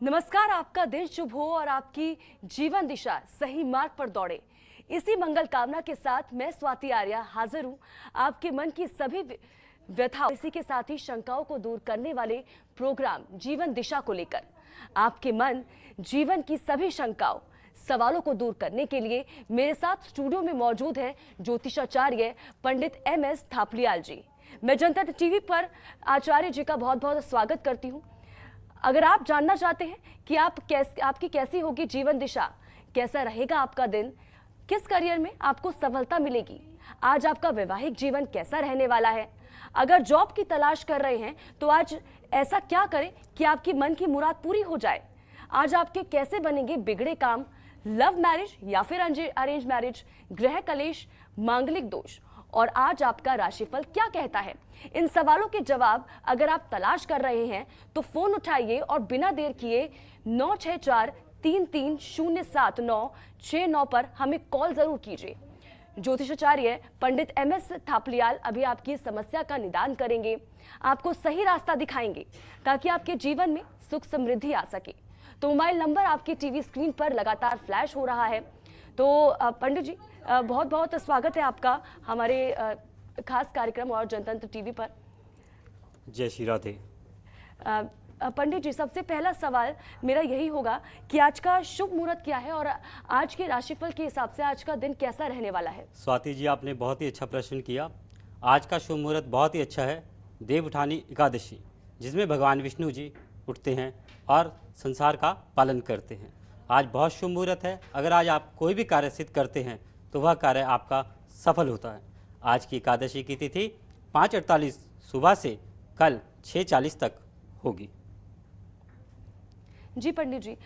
नमस्कार, आपका दिन शुभ हो और आपकी जीवन दिशा सही मार्ग पर दौड़े। इसी मंगल कामना के साथ मैं स्वाति आर्या हाजिर हूँ आपके मन की सभी व्यथा, इसी के साथ ही शंकाओं को दूर करने वाले प्रोग्राम जीवन दिशा को लेकर। आपके मन जीवन की सभी शंकाओं सवालों को दूर करने के लिए मेरे साथ स्टूडियो में मौजूद है ज्योतिषाचार्य पंडित MS थापलियाल जी। मैं जनता टीवी पर आचार्य जी का बहुत बहुत स्वागत करती हूँ। अगर आप जानना चाहते हैं कि आपकी कैसी होगी जीवन दिशा, कैसा रहेगा आपका दिन, किस करियर में आपको सफलता मिलेगी, आज आपका वैवाहिक जीवन कैसा रहने वाला है, अगर जॉब की तलाश कर रहे हैं तो आज ऐसा क्या करें कि आपकी मन की मुराद पूरी हो जाए, आज आपके कैसे बनेंगे बिगड़े काम, लव मैरिज या फिर अरेंज मैरिज, गृह कलेश, मांगलिक दोष, और आज आपका राशिफल क्या कहता है। इन सवालों के जवाब अगर आप तलाश कर रहे हैं तो फोन उठाइए और बिना देर किए 9643307969 पर हमें कॉल जरूर कीजिए। ज्योतिषाचार्य पंडित MS थापलियाल अभी आपकी समस्या का निदान करेंगे, आपको सही रास्ता दिखाएंगे ताकि आपके जीवन में सुख समृद्धि आ सके। तो मोबाइल नंबर आपकी टीवी स्क्रीन पर लगातार फ्लैश हो रहा है। तो पंडित जी, बहुत बहुत स्वागत है आपका हमारे खास कार्यक्रम और जनतंत्र टीवी पर। जय श्री राधे। पंडित जी, सबसे पहला सवाल मेरा यही होगा कि आज का शुभ मुहूर्त क्या है और आज के राशिफल के हिसाब से आज का दिन कैसा रहने वाला है। स्वाति जी, आपने बहुत ही अच्छा प्रश्न किया। आज का शुभ मुहूर्त बहुत ही अच्छा है, देव उठानी एकादशी, जिसमें भगवान विष्णु जी उठते हैं और संसार का पालन करते हैं। आज बहुत शुभ मुहूर्त है। अगर आज आप कोई भी कार्य सिद्ध करते हैं तो वह कार्य आपका सफल होता है। आज की एकादशी की तिथि 5:48 सुबह से कल 6:40 तक होगी। जी पंडित जी,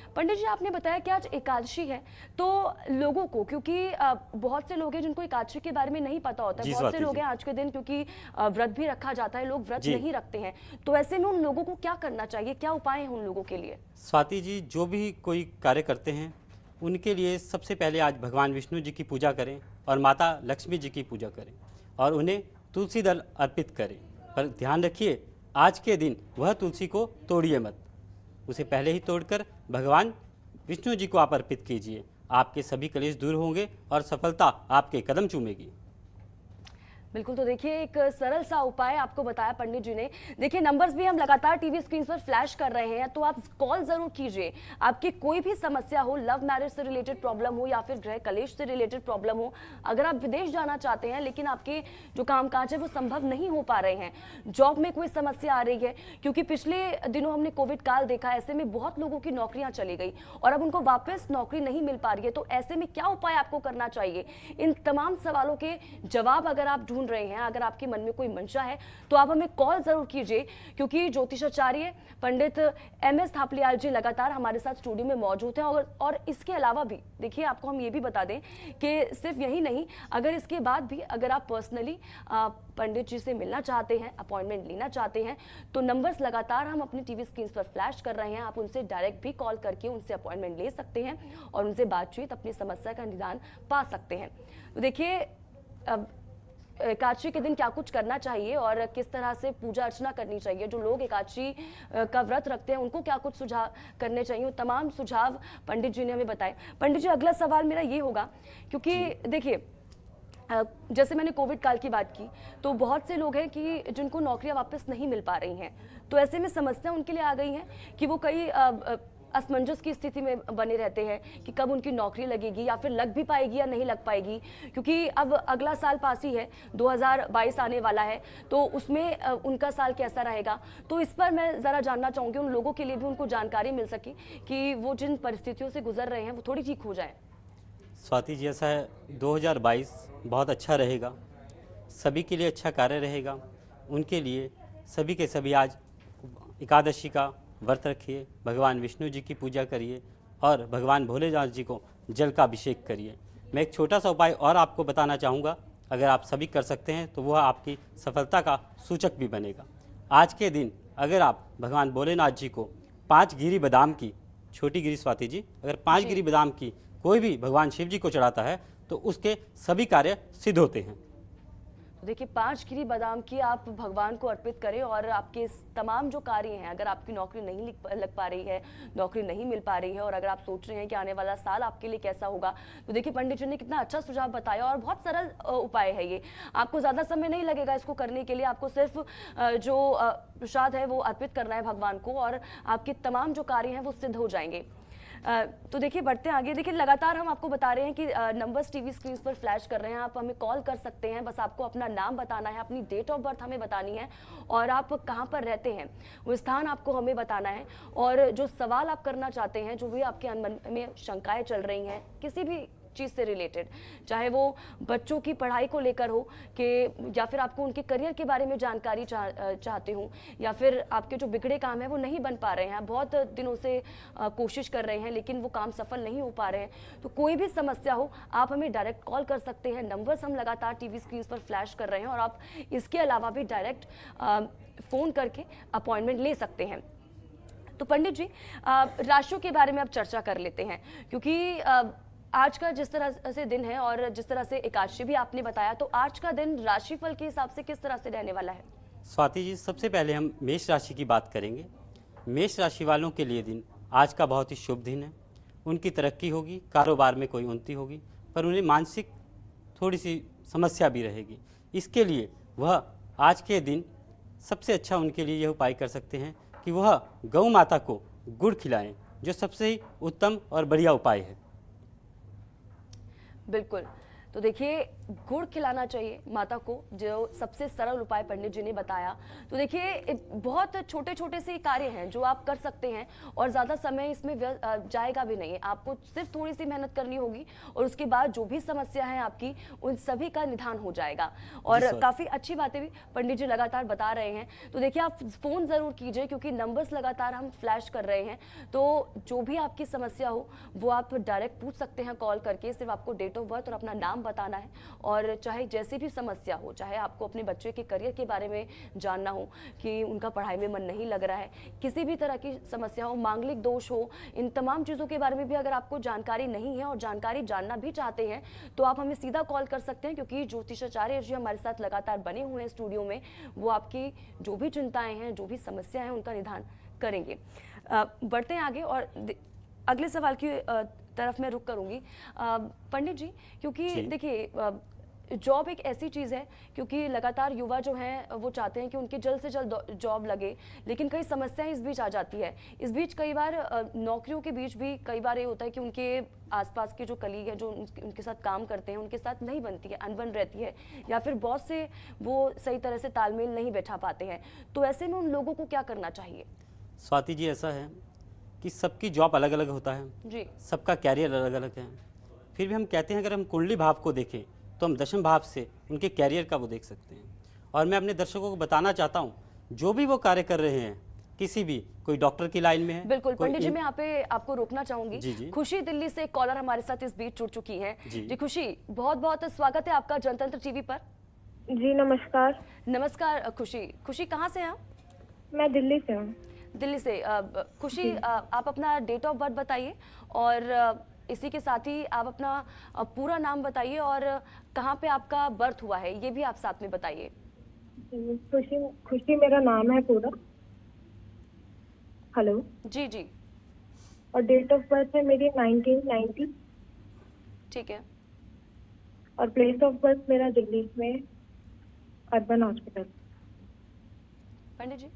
आपने बताया कि आज एकादशी है, तो लोगों को, क्योंकि बहुत से लोग हैं जिनको एकादशी के बारे में नहीं पता होता है, बहुत से लोग हैं आज के दिन क्योंकि व्रत भी रखा जाता है, लोग व्रत नहीं रखते हैं, तो ऐसे में उन लोगों को क्या करना चाहिए, क्या उपाय हैं उन लोगों के लिए। स्वाति जी, जो भी कोई कार्य करते हैं उनके लिए सबसे पहले आज भगवान विष्णु जी की पूजा करें और माता लक्ष्मी जी की पूजा करें और उन्हें तुलसी दल अर्पित करें। पर ध्यान रखिए, आज के दिन वह तुलसी को तोड़िए मत, उसे पहले ही तोड़कर भगवान विष्णु जी को आप अर्पित कीजिए। आपके सभी कलेश दूर होंगे और सफलता आपके कदम चूमेगी। बिल्कुल, तो देखिए एक सरल सा उपाय आपको बताया पंडित जी ने। देखिए नंबर्स भी हम लगातार टीवी स्क्रीन पर फ्लैश कर रहे हैं, तो आप कॉल जरूर कीजिए। आपकी कोई भी समस्या हो, लव मैरिज से रिलेटेड प्रॉब्लम हो या फिर गृह कलेश से रिलेटेड प्रॉब्लम हो, अगर आप विदेश जाना चाहते हैं लेकिन आपके जो कामकाज है वो संभव नहीं हो पा रहे हैं, जॉब में कोई समस्या आ रही है, क्योंकि पिछले दिनों हमने कोविड काल देखा, ऐसे में बहुत लोगों की नौकरियां चली गई और अब उनको वापस नौकरी नहीं मिल पा रही है, तो ऐसे में क्या उपाय आपको करना चाहिए। इन तमाम सवालों के जवाब अगर आप ढूंढ रहे हैं, अगर आपके मन में कोई मंशा है तो आप हमें कॉल जरूर कीजिए, क्योंकि ज्योतिषाचार्य पंडित MS थापलियाल जी लगातार हमारे साथ स्टूडियो में मौजूद हैं। और इसके अलावा भी देखिए, आपको हम ये भी बता दें कि सिर्फ यही नहीं, अगर इसके बाद भी अगर आप पर्सनली पंडित जी से मिलना चाहते हैं, अपॉइंटमेंट लेना चाहते हैं, तो नंबर्स लगातार हम अपनी टीवी स्क्रीन पर फ्लैश कर रहे हैं। आप उनसे डायरेक्ट भी कॉल करके उनसे अपॉइंटमेंट ले सकते हैं और उनसे बातचीत, अपनी समस्या का निदान पा सकते हैं। तो देखिए एकादशी के दिन क्या कुछ करना चाहिए और किस तरह से पूजा अर्चना करनी चाहिए, जो लोग एकादशी का व्रत रखते हैं उनको क्या कुछ सुझाव करने चाहिए, तमाम सुझाव पंडित जी ने हमें बताए। पंडित जी, अगला सवाल मेरा ये होगा, क्योंकि देखिए जैसे मैंने कोविड काल की बात की, तो बहुत से लोग हैं कि जिनको नौकरियां वापस नहीं मिल पा रही हैं, तो ऐसे में समस्या उनके लिए आ गई है कि वो कई असमंजस की स्थिति में बने रहते हैं कि कब उनकी नौकरी लगेगी या फिर लग भी पाएगी या नहीं लग पाएगी, क्योंकि अब अगला साल पास ही है, 2022 आने वाला है, तो उसमें उनका साल कैसा रहेगा। तो इस पर मैं ज़रा जानना चाहूँगी, उन लोगों के लिए भी उनको जानकारी मिल सके कि वो जिन परिस्थितियों से गुजर रहे हैं वो थोड़ी ठीक हो जाए। स्वाति जी, ऐसा है 2022 बहुत अच्छा रहेगा, सभी के लिए अच्छा कार्य रहेगा। उनके लिए सभी के सभी आज एकादशी का व्रत रखिए, भगवान विष्णु जी की पूजा करिए और भगवान भोलेनाथ जी को जल का अभिषेक करिए। मैं एक छोटा सा उपाय और आपको बताना चाहूँगा, अगर आप सभी कर सकते हैं तो वह आपकी सफलता का सूचक भी बनेगा। आज के दिन अगर आप भगवान भोलेनाथ जी को 5 गिरी बादाम की, छोटी गिरी स्वाति जी, अगर 5 गिरी बादाम की कोई भी भगवान शिव जी को चढ़ाता है तो उसके सभी कार्य सिद्ध होते हैं। तो देखिए 5 गिरी बादाम की आप भगवान को अर्पित करें और आपके तमाम जो कार्य हैं, अगर आपकी नौकरी नहीं लग पा रही है, नौकरी नहीं मिल पा रही है और अगर आप सोच रहे हैं कि आने वाला साल आपके लिए कैसा होगा, तो देखिए पंडित जी ने कितना अच्छा सुझाव बताया और बहुत सरल उपाय है ये। आपको ज़्यादा समय नहीं लगेगा इसको करने के लिए, आपको सिर्फ जो प्रसाद है वो अर्पित करना है भगवान को और आपके तमाम जो कार्य हैं वो सिद्ध हो जाएंगे। तो देखिए बढ़ते हैं आगे। देखिए लगातार हम आपको बता रहे हैं कि नंबर्स टीवी स्क्रीन पर फ्लैश कर रहे हैं, आप हमें कॉल कर सकते हैं। बस आपको अपना नाम बताना है, अपनी डेट ऑफ बर्थ हमें बतानी है और आप कहां पर रहते हैं वो स्थान आपको हमें बताना है। और जो सवाल आप करना चाहते हैं, जो भी आपके मन में शंकाएं चल रही हैं किसी भी चीज़ से रिलेटेड, चाहे वो बच्चों की पढ़ाई को लेकर हो कि या फिर आपको उनके करियर के बारे में जानकारी चाहते हो या फिर आपके जो बिगड़े काम है वो नहीं बन पा रहे हैं, आप बहुत दिनों से कोशिश कर रहे हैं लेकिन वो काम सफल नहीं हो पा रहे हैं, तो कोई भी समस्या हो आप हमें डायरेक्ट कॉल कर सकते हैं। नंबर्स हम लगातार टीवी स्क्रीन पर फ्लैश कर रहे हैं और आप इसके अलावा भी डायरेक्ट फ़ोन करके अपॉइंटमेंट ले सकते हैं। तो पंडित जी राशियों के बारे में अब चर्चा कर लेते हैं, क्योंकि आज का जिस तरह से दिन है और जिस तरह से एकादशी भी आपने बताया, तो आज का दिन राशिफल के हिसाब से किस तरह से रहने वाला है? स्वाति जी, सबसे पहले हम मेष राशि की बात करेंगे। मेष राशि वालों के लिए दिन आज का बहुत ही शुभ दिन है। उनकी तरक्की होगी, कारोबार में कोई उन्नति होगी, पर उन्हें मानसिक थोड़ी सी समस्या भी रहेगी। इसके लिए वह आज के दिन सबसे अच्छा उनके लिए यह उपाय कर सकते हैं कि वह गौ माता को गुड़ खिलाएं, जो सबसे ही उत्तम और बढ़िया उपाय है। बिल्कुल, तो देखिए गुड़ खिलाना चाहिए माता को, जो सबसे सरल उपाय पंडित जी ने बताया। तो देखिए बहुत छोटे छोटे से कार्य हैं जो आप कर सकते हैं और ज़्यादा समय इसमें जाएगा भी नहीं है। आपको सिर्फ थोड़ी सी मेहनत करनी होगी और उसके बाद जो भी समस्या है आपकी उन सभी का निदान हो जाएगा। और काफ़ी अच्छी बातें भी पंडित जी लगातार बता रहे हैं। तो देखिए आप फ़ोन ज़रूर कीजिए, क्योंकि नंबर्स लगातार हम फ्लैश कर रहे हैं, तो जो भी आपकी समस्या हो वो आप डायरेक्ट पूछ सकते हैं कॉल करके। सिर्फ आपको डेट ऑफ बर्थ और अपना नाम बताना है और चाहे जैसी भी समस्या हो, चाहे आपको अपने बच्चे के करियर के बारे में जानना हो कि उनका पढ़ाई में मन नहीं लग रहा है, किसी भी तरह की समस्या हो, मांगलिक दोष हो, इन तमाम चीज़ों के बारे में भी अगर आपको जानकारी नहीं है और जानकारी जानना भी चाहते हैं तो आप हमें सीधा कॉल कर सकते हैं, क्योंकि ज्योतिषाचार्य जी हमारे साथ लगातार बने हुए हैं स्टूडियो में। वो आपकी जो भी चिंताएं हैं, जो भी समस्या है, उनका निदान करेंगे। बढ़ते हैं आगे और अगले सवाल की तरफ मैं रुक करूंगी पंडित जी, क्योंकि देखिए जॉब एक ऐसी चीज़ है, क्योंकि लगातार युवा जो हैं वो चाहते हैं कि उनकी जल्द से जल्द जॉब लगे, लेकिन कई समस्याएं इस बीच आ जाती है। इस बीच कई बार नौकरियों के बीच भी कई बार ये होता है कि उनके आसपास के जो कलीग हैं, जो उनके साथ काम करते हैं, उनके साथ नहीं बनती है, अनबन रहती है, या फिर बॉस से वो सही तरह से तालमेल नहीं बैठा पाते हैं। तो ऐसे में उन लोगों को क्या करना चाहिए? स्वाति जी, ऐसा है कि सबकी जॉब अलग अलग होता है जी, सबका कैरियर अलग अलग है। फिर भी हम कहते हैं अगर हम कुंडली भाव को देखें तो हम दशम भाव से उनके कैरियर का वो देख सकते हैं। और मैं अपने दर्शकों को बताना चाहता हूँ, जो भी वो कार्य कर रहे हैं, किसी भी, कोई डॉक्टर की लाइन में है। बिल्कुल पंडित जी, मैं यहाँ पे आपको रोकना चाहूंगी। जी। खुशी दिल्ली से एक कॉलर हमारे साथ इस बीच जुड़ चुकी हैं। जी खुशी, बहुत बहुत स्वागत है आपका जनतंत्र टीवी पर। जी नमस्कार। नमस्कार खुशी। खुशी कहाँ से हैं आप? मैं दिल्ली से हूँ। दिल्ली से। खुशी, आप अपना डेट ऑफ बर्थ बताइए और इसी के साथ ही आप अपना पूरा नाम बताइए और कहाँ पे आपका बर्थ हुआ है ये भी आप साथ में बताइए। खुशी मेरा नाम है पूरा। हेलो जी जी, और डेट ऑफ बर्थ है मेरी 1990। ठीक है। और प्लेस ऑफ बर्थ मेरा दिल्ली में अर्बन हॉस्पिटल। पंडित जी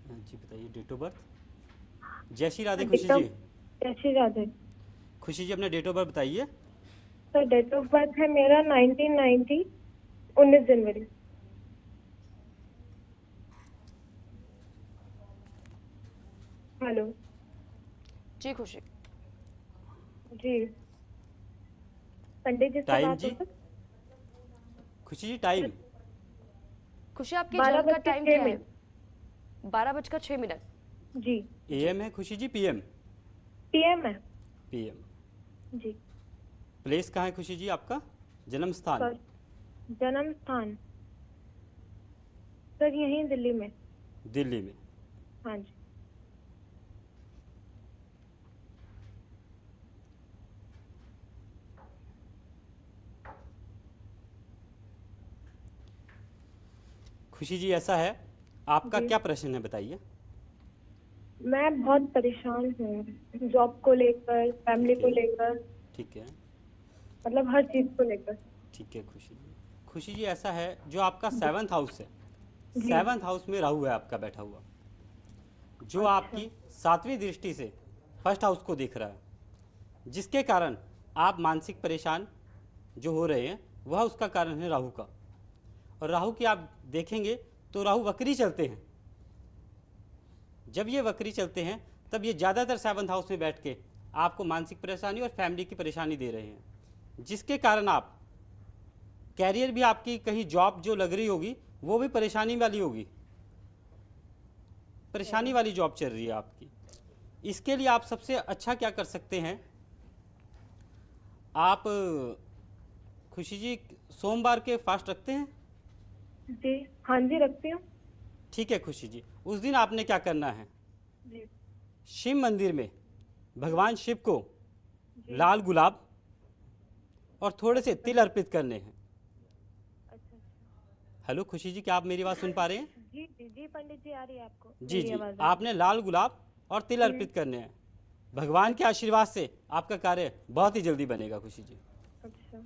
जी बताइए डेट ऑफ बर्थ। जय श्री राधे खुशी जी। जय श्री राधे। खुशी जी अपना डेट ऑफ बर्थ बताइए। सर डेट ऑफ बर्थ है मेरा 1990 19 जनवरी। हेलो जी खुशी। जी पंडित जी से टाइम बात जी? हो सकती? खुशी जी टाइम? खुशी आपके 12 जन्म का बज के टाइम 6 क्या है? मिनट। 12:06। जी AM है खुशी जी, PM? PM है। PM। जी प्लेस कहाँ है खुशी जी आपका, जन्म स्थान? सर जन्म स्थान सर यहीं दिल्ली में। दिल्ली में। हाँ जी। खुशी जी, ऐसा है, आपका जी। क्या प्रश्न है बताइए। मैं बहुत परेशान हूँ, जॉब को लेकर, फैमिली को ओके, लेकर, ठीक है, मतलब हर चीज को लेकर। ठीक है खुशी जी। खुशी जी, ऐसा है, जो आपका जी। 7th हाउस है, जी। 7th हाउस में राहु है आपका बैठा हुआ, जो अच्छा। आपकी 7वीं दृष्टि से 1st हाउस को देख रहा है, जिसके कारण आप मानसिक परेशान जो हो रहे हैं, वह उसका कारण है राहु का। और राहु की आप देखेंगे तो राहु वक्री चलते हैं। जब ये वक्री चलते हैं तब ये ज़्यादातर 7th हाउस में बैठ के आपको मानसिक परेशानी और फैमिली की परेशानी दे रहे हैं, जिसके कारण आप कैरियर भी, आपकी कहीं जॉब जो लग रही होगी वो भी परेशानी वाली होगी, परेशानी वाली जॉब चल रही है आपकी। इसके लिए आप सबसे अच्छा क्या कर सकते हैं, आप खुशी जी सोमवार के फास्ट रखते हैं? जी। हाँ जी, रखती हूँ। ठीक है खुशी जी, उस दिन आपने क्या करना है, जी। शिव मंदिर में भगवान शिव को जी। लाल गुलाब और थोड़े से तिल अर्पित करने हैं। अच्छा। हेलो खुशी जी, क्या आप मेरी बात सुन पा रहे हैं? जी जी जी, पंडित जी आ रही है आपको जी मेरी जी, आवाज? आ रही आपने लाल गुलाब और तिल अर्पित करने हैं। भगवान के आशीर्वाद से आपका कार्य बहुत ही जल्दी बनेगा खुशी जी। है? अच्छा।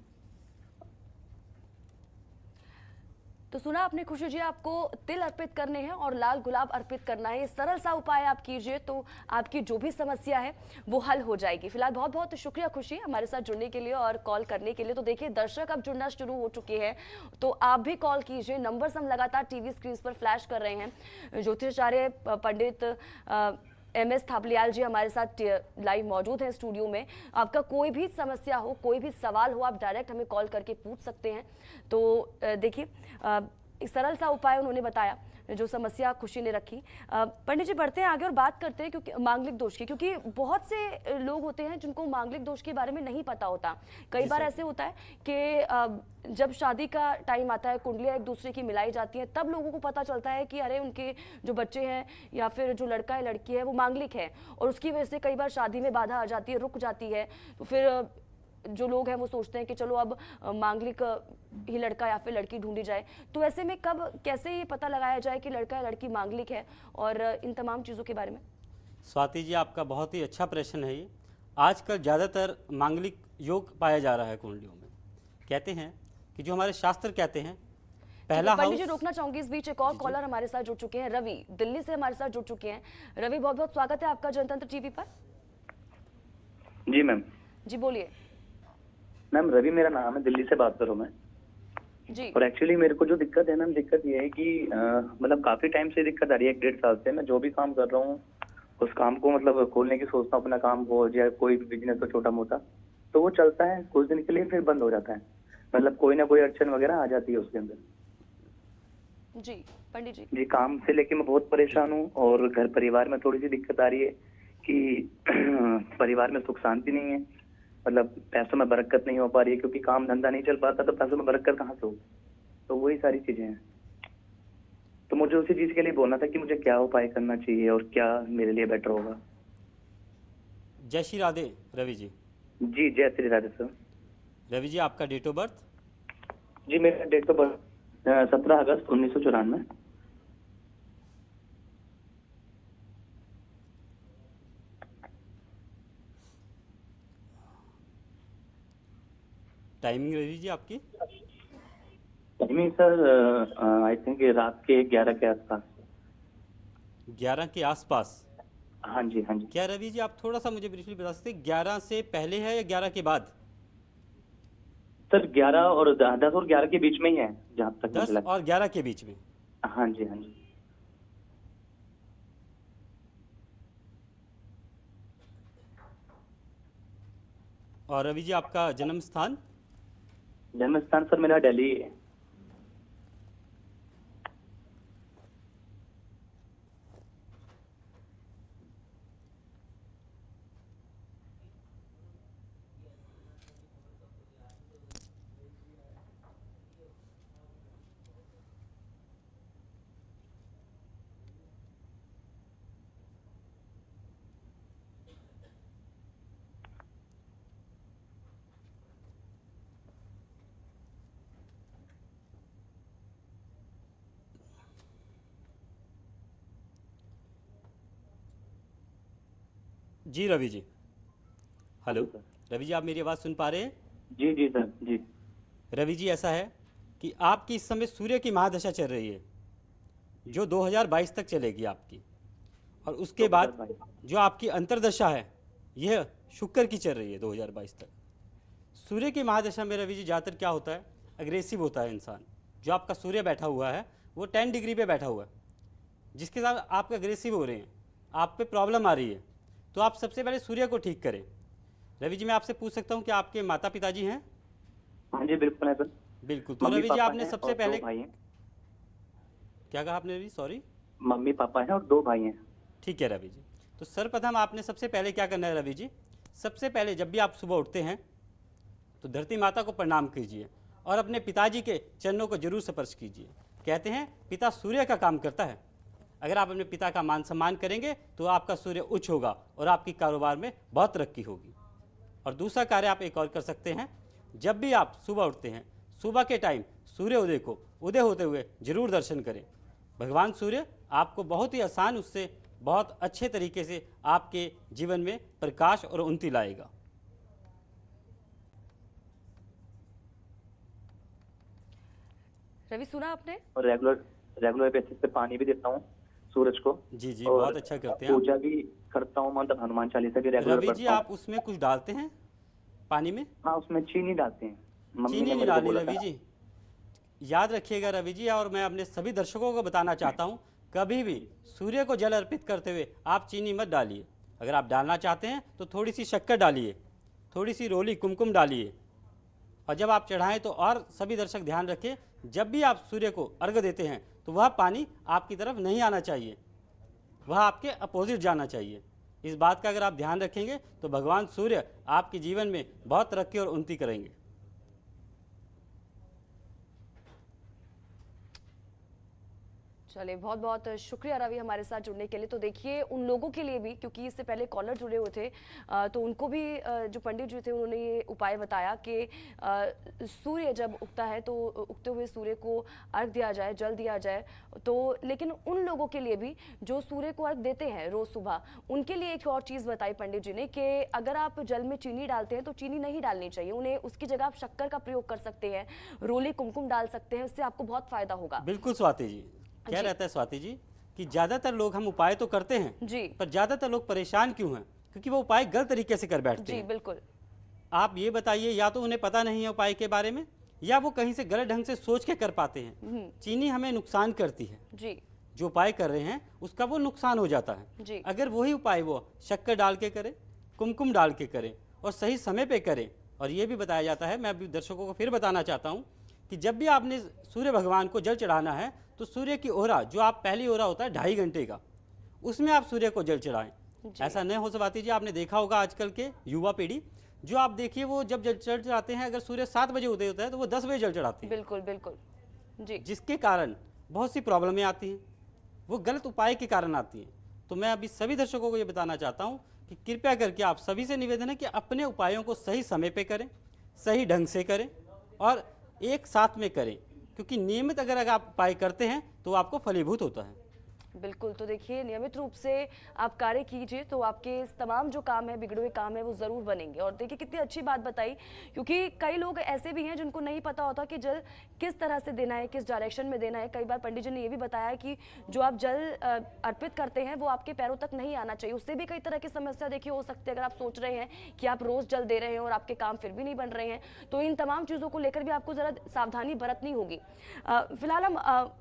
तो सुना आपने खुशी जी, आपको तिल अर्पित करने हैं और लाल गुलाब अर्पित करना है। ये सरल सा उपाय आप कीजिए तो आपकी जो भी समस्या है वो हल हो जाएगी। फिलहाल बहुत बहुत शुक्रिया खुशी हमारे साथ जुड़ने के लिए और कॉल करने के लिए। तो देखिए दर्शक अब जुड़ना शुरू हो चुके हैं, तो आप भी कॉल कीजिए। नंबर्स हम लगातार टीवी स्क्रीन पर फ्लैश कर रहे हैं। ज्योतिषाचार्य पंडित MS थापलियाल जी हमारे साथ लाइव मौजूद हैं स्टूडियो में। आपका कोई भी समस्या हो, कोई भी सवाल हो, आप डायरेक्ट हमें कॉल करके पूछ सकते हैं। तो देखिए एक सरल सा उपाय उन्होंने बताया जो समस्या खुशी ने रखी। पंडित जी बढ़ते हैं आगे और बात करते हैं क्योंकि मांगलिक दोष की, क्योंकि बहुत से लोग होते हैं जिनको मांगलिक दोष के बारे में नहीं पता होता। कई बार ऐसे होता है कि जब शादी का टाइम आता है, कुंडलियाँ एक दूसरे की मिलाई जाती हैं, तब लोगों को पता चलता है कि अरे उनके जो बच्चे हैं या फिर जो लड़का है लड़की है वो मांगलिक है, और उसकी वजह से कई बार शादी में बाधा आ जाती है, रुक जाती है। तो फिर जो लोग हैं वो सोचते हैं कि चलो अब मांगलिक ही लड़का या फिर लड़की ढूंढी जाए। तो ऐसे में कब कैसे ये पता लगाया जाए कि लड़का या लड़की मांगलिक है, और इन तमाम चीज़ों के बारे में? स्वाति जी, आपका बहुत ही अच्छा प्रश्न है ये। आजकल ज़्यादातर मांगलिक योग पाया जा रहा है कुंडलियों में। कहते हैं कि जो हमारे शास्त्र कहते हैं, पहला पंडित हाउस। जी रोकना चाहूंगी, इस बीच एक और कॉलर हमारे साथ जुड़ चुके हैं, रवि दिल्ली से हमारे साथ जुड़ चुके हैं। रवि बहुत बहुत स्वागत है आपका जनतंत्र टीवी पर। जी मैम। जी बोलिए। मैम रवि मेरा नाम है, दिल्ली से बात कर रहा हूँ मैं। जी और एक्चुअली मेरे को जो दिक्कत है मैम, दिक्कत ये है कि मतलब काफी टाइम से दिक्कत आ रही है, 1-1.5 साल से। मैं जो भी काम कर रहा हूँ उस काम को मतलब खोलने की सोचता हूँ, अपना काम को या कोई भी बिजनेस हो छोटा मोटा, तो वो चलता है कुछ दिन के लिए, फिर बंद हो जाता है। मतलब कोई ना कोई अड़चन वगैरह आ जाती है उसके अंदर। जी पंडित जी। जी, काम से लेके मैं बहुत परेशान हूँ, और घर परिवार में थोड़ी सी दिक्कत आ रही है कि परिवार में सुख शांति नहीं है। मतलब पैसों में बरकत नहीं हो पा रही है, क्योंकि काम धंधा नहीं चल पाता तो पैसों में बरकत कहाँ से हो। तो वही सारी चीजें हैं। तो मुझे उसी चीज के लिए बोलना था कि मुझे क्या उपाय करना चाहिए और क्या मेरे लिए बेटर होगा। जय श्री राधे रवि जी। जी जय श्री राधे सर। रवि जी, आपका डेट ऑफ बर्थ? जी मेरा डेट ऑफ बर्थ 17 अगस्त 1994। टाइमिंग रवि जी आपकी? टाइमिंग सर आई थिंक रात के 11 के आसपास। 11 के आसपास? हाँ जी हाँ जी। क्या रवि जी आप थोड़ा सा मुझे ब्रीफली बता सकते हैं, 11 से पहले है या 11 के बाद? सर 11 और 10 और 11 के बीच में ही है जहाँ तक मुझे 10 लगता और 11 के बीच में? है। हाँ जी हाँ जी। और रवि जी आपका जन्म स्थान? जन्म स्थान सर मेरा दिल्ली है। जी रवि जी। Hello sir. रवि जी, आप मेरी आवाज़ सुन पा रहे हैं? जी जी सर जी। रवि जी, ऐसा है कि आपकी इस समय सूर्य की महादशा चल रही है जो 2022 तक चलेगी आपकी, और उसके बाद 2022। जो आपकी अंतर्दशा है यह शुक्र की चल रही है 2022 तक। सूर्य की महादशा में रवि जी ज़्यादातर क्या होता है, अग्रेसिव होता है इंसान। जो आपका सूर्य बैठा हुआ है वो 10 डिग्री पे बैठा हुआ है, जिसके साथ आप अग्रेसिव हो रहे हैं, आप पे प्रॉब्लम आ रही है। तो आप सबसे पहले सूर्य को ठीक करें। रवि जी, मैं आपसे पूछ सकता हूँ कि आपके माता पिताजी हैं? हाँ जी बिल्कुल है सर। बिल्कुल। तो मम्मी रवि जी, पापा आपने हैं सबसे और दो पहले भाई हैं। क्या कहा आपने रवि? सॉरी। मम्मी पापा हैं और 2 भाई हैं। ठीक है रवि जी। तो सर्वप्रथम आपने सबसे पहले क्या करना है रवि जी, सबसे पहले जब भी आप सुबह उठते हैं तो धरती माता को प्रणाम कीजिए और अपने पिताजी के चरणों को जरूर स्पर्श कीजिए। कहते हैं पिता सूर्य का काम करता है। अगर आप अपने पिता का मान सम्मान करेंगे तो आपका सूर्य उच्च होगा और आपकी कारोबार में बहुत तरक्की होगी। और दूसरा कार्य आप एक और कर सकते हैं, जब भी आप सुबह उठते हैं सुबह के टाइम सूर्योदय को उदय होते हुए जरूर दर्शन करें। भगवान सूर्य आपको बहुत ही आसान, उससे बहुत अच्छे तरीके से आपके जीवन में प्रकाश और उन्नति लाएगा। रवि, सुना आपने? और रेगुलर बेसिस पे पानी भी देता हूँ सूरज को। जी जी, और बहुत अच्छा करते हैं आप। पूजा भी करता हूँ, मतलब हनुमान चालीसा भी रेगुलर रवि जी, पढ़ता हूँ। आप उसमें कुछ डालते हैं पानी में? हाँ, उसमें चीनी डालते हैं। मम्मी चीनी ने नहीं मेरे को डालनी बोला रवि था। जी। याद रखिएगा रवि जी, और मैं अपने सभी दर्शकों को बताना चाहता हूँ, कभी भी सूर्य को जल अर्पित करते हुए आप चीनी मत डालिए। अगर आप डालना चाहते हैं तो थोड़ी सी शक्कर डालिए, थोड़ी सी रोली कुमकुम डालिए, और जब आप चढ़ाएं तो। और सभी दर्शक ध्यान रखें, जब भी आप सूर्य को अर्घ देते हैं तो वह पानी आपकी तरफ नहीं आना चाहिए, वह आपके अपोजिट जाना चाहिए। इस बात का अगर आप ध्यान रखेंगे तो भगवान सूर्य आपके जीवन में बहुत तरक्की और उन्नति करेंगे। चलिए, बहुत बहुत शुक्रिया रवि हमारे साथ जुड़ने के लिए। तो देखिए, उन लोगों के लिए भी, क्योंकि इससे पहले कॉलर जुड़े हुए थे, तो उनको भी जो पंडित जी थे उन्होंने ये उपाय बताया कि सूर्य जब उगता है तो उगते हुए सूर्य को अर्घ दिया जाए, जल दिया जाए। तो लेकिन उन लोगों के लिए भी जो सूर्य को अर्घ देते हैं रोज़ सुबह, उनके लिए एक और चीज़ बताई पंडित जी ने कि अगर आप जल में चीनी डालते हैं तो चीनी नहीं डालनी चाहिए उन्हें, उसकी जगह आप शक्कर का प्रयोग कर सकते हैं, रोली कुमकुम डाल सकते हैं, उससे आपको बहुत फायदा होगा। बिल्कुल स्वाति जी, क्या रहता है स्वाति जी कि ज़्यादातर लोग हम उपाय तो करते हैं जी, पर ज़्यादातर लोग परेशान क्यों हैं? क्योंकि वो उपाय गलत तरीके से कर बैठते जी हैं। बिल्कुल। आप ये बताइए, या तो उन्हें पता नहीं है उपाय के बारे में, या वो कहीं से गलत ढंग से सोच के कर पाते हैं। चीनी हमें नुकसान करती है, जी जो उपाय कर रहे हैं उसका वो नुकसान हो जाता है। जी। अगर वही उपाय वो शक्कर डाल के करें, कुमकुम डाल के करें और सही समय पे करें। और ये भी बताया जाता है, मैं अभी दर्शकों को फिर बताना चाहता हूँ कि जब भी आपने सूर्य भगवान को जल चढ़ाना है तो सूर्य की ओरा, जो आप पहली ओरा होता है 2.5 घंटे का, उसमें आप सूर्य को जल चढ़ाएं। ऐसा नहीं हो स्वाति जी, आपने देखा होगा आजकल के युवा पीढ़ी, जो आप देखिए वो जब जल चढ़ चढ़ाते हैं, अगर सूर्य 7 बजे उदय होता है तो वो 10 बजे जल चढ़ाते हैं। बिल्कुल बिल्कुल जी। जिसके कारण बहुत सी प्रॉब्लमें आती हैं, वो गलत उपाय के कारण आती हैं। तो मैं अभी सभी दर्शकों को ये बताना चाहता हूँ कि कृपया करके आप सभी से निवेदन है कि अपने उपायों को सही समय पे करें, सही ढंग से करें और एक साथ में करें, क्योंकि नियमित अगर आप उपाय करते हैं तो आपको फलीभूत होता है। बिल्कुल। तो देखिए, नियमित रूप से आप कार्य कीजिए तो आपके तमाम जो काम है, बिगड़े हुए काम है, वो ज़रूर बनेंगे। और देखिए, कितनी अच्छी बात बताई, क्योंकि कई लोग ऐसे भी हैं जिनको नहीं पता होता कि जल किस तरह से देना है, किस डायरेक्शन में देना है। कई बार पंडित जी ने ये भी बताया कि जो आप जल अर्पित करते हैं वो आपके पैरों तक नहीं आना चाहिए। उससे भी कई तरह की समस्या देखिए हो सकती है। अगर आप सोच रहे हैं कि आप रोज़ जल दे रहे हैं और आपके काम फिर भी नहीं बन रहे हैं, तो इन तमाम चीज़ों को लेकर भी आपको ज़रा सावधानी बरतनी होगी। फिलहाल हम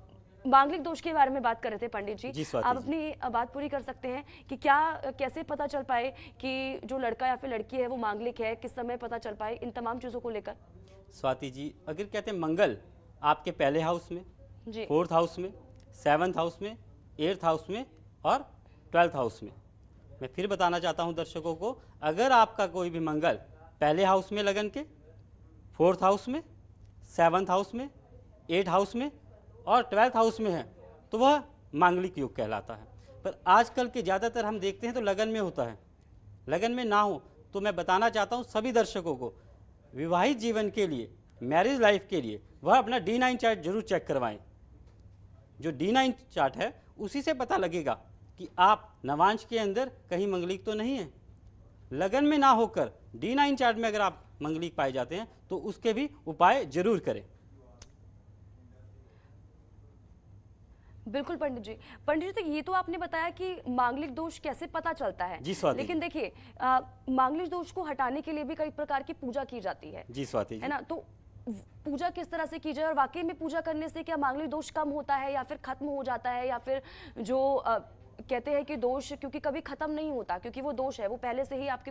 मांगलिक दोष के बारे में बात कर रहे थे पंडित जी, स्वाति आप जी। अपनी बात पूरी कर सकते हैं कि क्या कैसे पता चल पाए कि जो लड़का या फिर लड़की है वो मांगलिक है, किस समय पता चल पाए, इन तमाम चीज़ों को लेकर? स्वाति जी, अगर कहते हैं मंगल आपके पहले हाउस में, जी 4th हाउस में, 7th हाउस में, 8th हाउस में और 12th हाउस में, मैं फिर बताना चाहता हूं दर्शकों को, अगर आपका कोई भी मंगल पहले हाउस में लगन के, 4th हाउस में, 7th हाउस में, 8th हाउस में और 12th हाउस में है तो वह मांगलिक योग कहलाता है। पर आजकल के ज़्यादातर हम देखते हैं तो लगन में होता है। लगन में ना हो तो मैं बताना चाहता हूँ सभी दर्शकों को, विवाहित जीवन के लिए, मैरिज लाइफ के लिए वह अपना D9 चार्ट जरूर चेक करवाएं। जो D9 चार्ट है उसी से पता लगेगा कि आप नवांश के अंदर कहीं मंगलिक तो नहीं है। लगन में ना होकर D9 चार्ट में अगर आप मंगलिक पाए जाते हैं तो उसके भी उपाय जरूर करें। बिल्कुल पंडित जी। पंडित जी, तो ये तो आपने बताया कि मांगलिक दोष कैसे पता चलता है। जी स्वाति लेकिन देखिए, मांगलिक दोष को हटाने के लिए भी कई प्रकार की पूजा की जाती है। जी स्वाति जी। है ना, तो पूजा किस तरह से की जाए और वाकई में पूजा करने से क्या मांगलिक दोष कम होता है या फिर खत्म हो जाता है, या फिर जो कहते हैं कि दोष क्योंकि कभी खत्म नहीं होता, क्योंकि वो दोष है वो पहले से ही आपके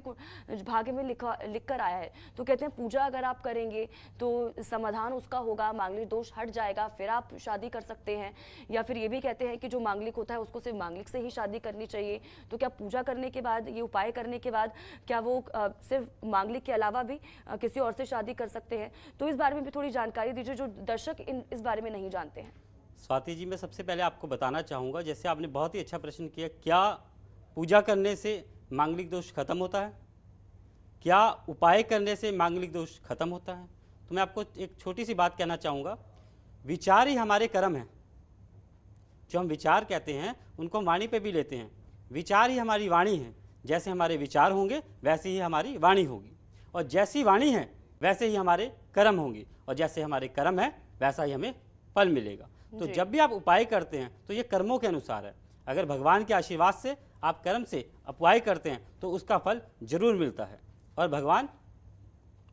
भाग्य में लिख कर आया है, तो कहते हैं पूजा अगर आप करेंगे तो समाधान उसका होगा, मांगलिक दोष हट जाएगा, फिर आप शादी कर सकते हैं। या फिर ये भी कहते हैं कि जो मांगलिक होता है उसको सिर्फ मांगलिक से ही शादी करनी चाहिए। तो क्या पूजा करने के बाद, ये उपाय करने के बाद, क्या वो सिर्फ मांगलिक के अलावा भी किसी और से शादी कर सकते हैं? तो इस बारे में भी थोड़ी जानकारी दीजिए, जो दर्शक इस बारे में नहीं जानते हैं। स्वाति जी, मैं सबसे पहले आपको बताना चाहूँगा, जैसे आपने बहुत ही अच्छा प्रश्न किया, क्या पूजा करने से मांगलिक दोष खत्म होता है, क्या उपाय करने से मांगलिक दोष खत्म होता है? तो मैं आपको एक छोटी सी बात कहना चाहूँगा, विचार ही हमारे कर्म हैं। जो हम विचार कहते हैं उनको हम वाणी पे भी लेते हैं। विचार ही हमारी वाणी है। जैसे हमारे विचार होंगे वैसे ही हमारी वाणी होगी, और जैसी वाणी है वैसे ही हमारे कर्म होंगे, और जैसे हमारे कर्म है वैसा ही हमें फल मिलेगा। तो जब भी आप उपाय करते हैं तो ये कर्मों के अनुसार है। अगर भगवान के आशीर्वाद से आप कर्म से उपाय करते हैं तो उसका फल जरूर मिलता है। और भगवान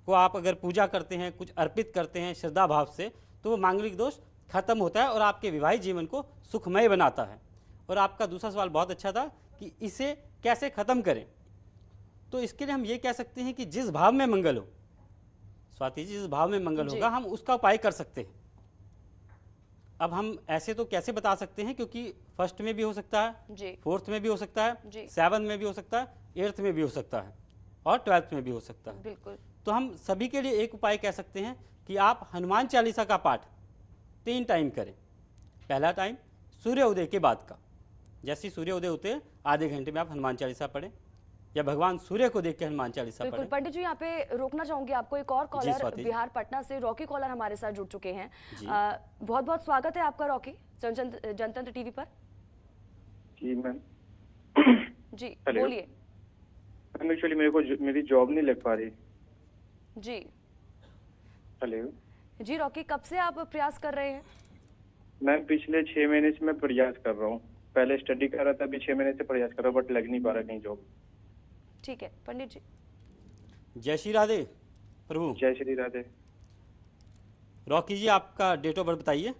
को आप अगर पूजा करते हैं, कुछ अर्पित करते हैं श्रद्धा भाव से, तो वो मांगलिक दोष खत्म होता है और आपके विवाहित जीवन को सुखमय बनाता है। और आपका दूसरा सवाल बहुत अच्छा था कि इसे कैसे ख़त्म करें। तो इसके लिए हम ये कह सकते हैं कि जिस भाव में मंगल हो, स्वाति जी, जिस भाव में मंगल होगा हम उसका उपाय कर सकते हैं। अब हम ऐसे तो कैसे बता सकते हैं, क्योंकि फर्स्ट में भी हो सकता है जी, फोर्थ में भी हो सकता है, जी, 7 में भी हो सकता है, 8th में भी हो सकता है, और 12th में भी हो सकता है। बिल्कुल। तो हम सभी के लिए एक उपाय कह सकते हैं कि आप हनुमान चालीसा का पाठ 3 टाइम करें। पहला टाइम सूर्य उदय के बाद का, जैसे सूर्य उदय होते हैं आधे घंटे में आप हनुमान चालीसा पढ़ें, या भगवान सूर्य को देख के हनुमान चालीसा बिल्कुल पढ़ें। पंडित जी, यहाँ पे रोकना चाहूंगी आपको। एक और कॉलर स्वाति जी। बिहार पटना से रॉकी कॉलर हमारे साथ जुड़ चुके हैं। जी। बहुत बहुत स्वागत है आपका रॉकी, जनतंत्र टीवी पर। जी मैम। जी हेलो। बोलिए। मैम एक्चुअली मेरी जॉब नहीं लग पा रही। जी हेलो जी रॉकी, कब से आप प्रयास कर रहे हैं? मैम, पिछले 6 महीने से मैं प्रयास कर रहा हूँ। पहले स्टडी कर रहा था, अभी 6 महीने से प्रयास कर रहा हूँ, बट लग नहीं पा रहा कहीं जॉब। ठीक है पंडित जी। जय श्री राधे प्रभु। जय श्री राधे। रॉकी जी, आपका डेट ऑफ बर्थ बताइए।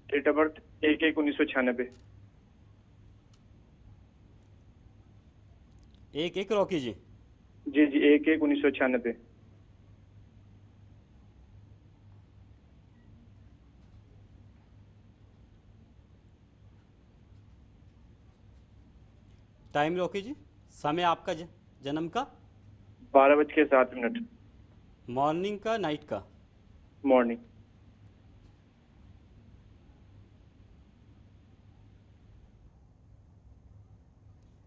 Date of birth 1/1/1996। 1/1 Rocky ji. जी जी, 1/1/1996। टाइम रॉकी जी, समय आपका जन्म का? 12:07। मॉर्निंग का, नाइट का? मॉर्निंग।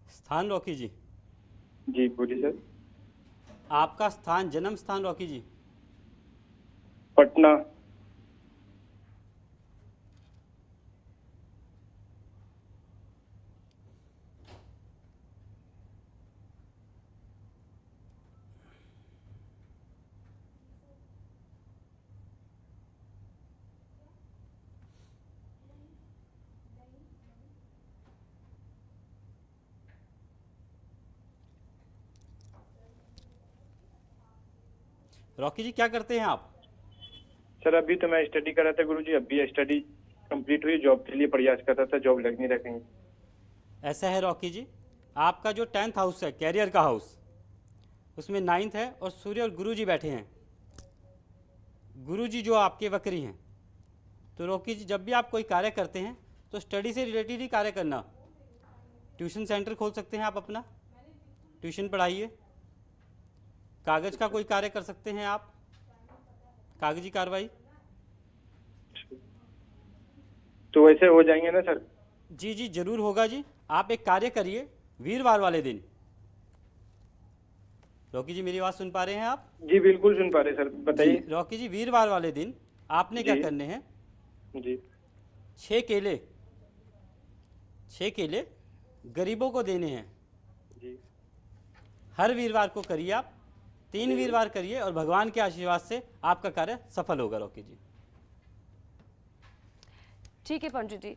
स्थान रॉकी जी? जी बोलिए सर। आपका स्थान, जन्म स्थान रॉकी जी? पटना। रॉकी जी, क्या करते हैं आप? सर अभी तो मैं स्टडी कर रहा था गुरुजी, अभी स्टडी कंप्लीट हुई, जॉब के लिए प्रयास कर रहा था, जॉब लग नहीं रहा कहीं। ऐसा है रॉकी जी, आपका जो 10th हाउस है, कैरियर का हाउस, उसमें 9th है और सूर्य और गुरु जी बैठे हैं। गुरु जी जो आपके वक्री हैं। तो रॉकी जी, जब भी आप कोई कार्य करते हैं तो स्टडी से रिलेटेड ही कार्य करना। ट्यूशन सेंटर खोल सकते हैं आप अपना, ट्यूशन पढ़ाइए। कागज का कोई कार्य कर सकते हैं आप, कागजी कार्रवाई। तो वैसे हो जाएंगे ना सर? जी जी जरूर होगा जी। आप एक कार्य करिए, वीरवार वाले दिन। रॉकी जी, मेरी बात सुन पा रहे हैं आप? जी बिल्कुल सुन पा रहे सर, बताइए। जी, रॉकी जी, वीरवार वाले दिन आपने क्या जी। करने हैं? जी 6 केले गरीबों को देने हैं। जी हर वीरवार को करिए आप, 3 वीरवार करिए और भगवान के आशीर्वाद से आपका कार्य सफल होगा रॉकी जी। ठीक है पंडित जी।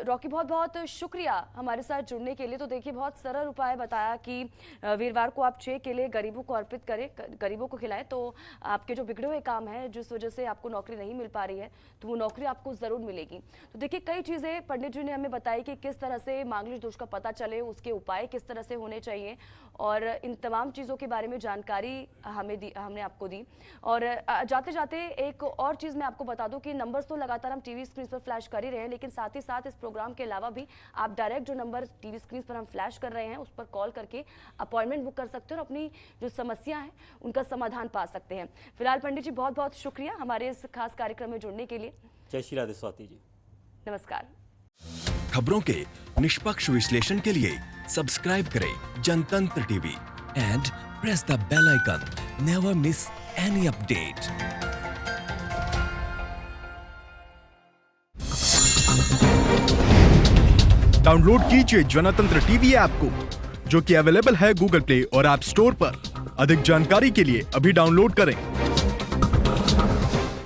रॉकी बहुत बहुत शुक्रिया हमारे साथ जुड़ने के लिए। तो देखिए बहुत सरल उपाय बताया कि वीरवार को आप 6 केले गरीबों को अर्पित करें, गरीबों को खिलाएं, तो आपके जो बिगड़े हुए काम हैं जिस वजह से आपको नौकरी नहीं मिल पा रही है तो वो नौकरी आपको ज़रूर मिलेगी। तो देखिए कई चीज़ें पंडित जी ने हमें बताई कि किस तरह से मांगलिक दोष का पता चले, उसके उपाय किस तरह से होने चाहिए, और इन तमाम चीज़ों के बारे में जानकारी हमने आपको दी। और जाते जाते एक और चीज़ मैं आपको बता दूं कि नंबर्स तो लगातार हम टीवी स्क्रीन पर फ्लैश कर ही रहे हैं, लेकिन साथ ही साथ इस प्रोग्राम के अलावा भी आप डायरेक्ट जो नंबर टीवी स्क्रीन पर हम फ्लैश कर रहे हैं उस पर कॉल करके अपॉइंटमेंट बुक कर सकते हैं और अपनी जो समस्या है उनका समाधान पा सकते हैं। फिलहाल पंडित जी बहुत बहुत शुक्रिया हमारे इस खास कार्यक्रम में जुड़ने के लिए। जय श्री राधे स्वाति जी। नमस्कार। खबरों के निष्पक्ष विश्लेषण के लिए सब्सक्राइब करें Jantantra TV and press the bell icon. Never miss any update. Download कीजिए जनतंत्र टीवी ऐप को, जो कि अवेलेबल है गूगल प्ले और ऐप स्टोर पर। अधिक जानकारी के लिए अभी डाउनलोड करें।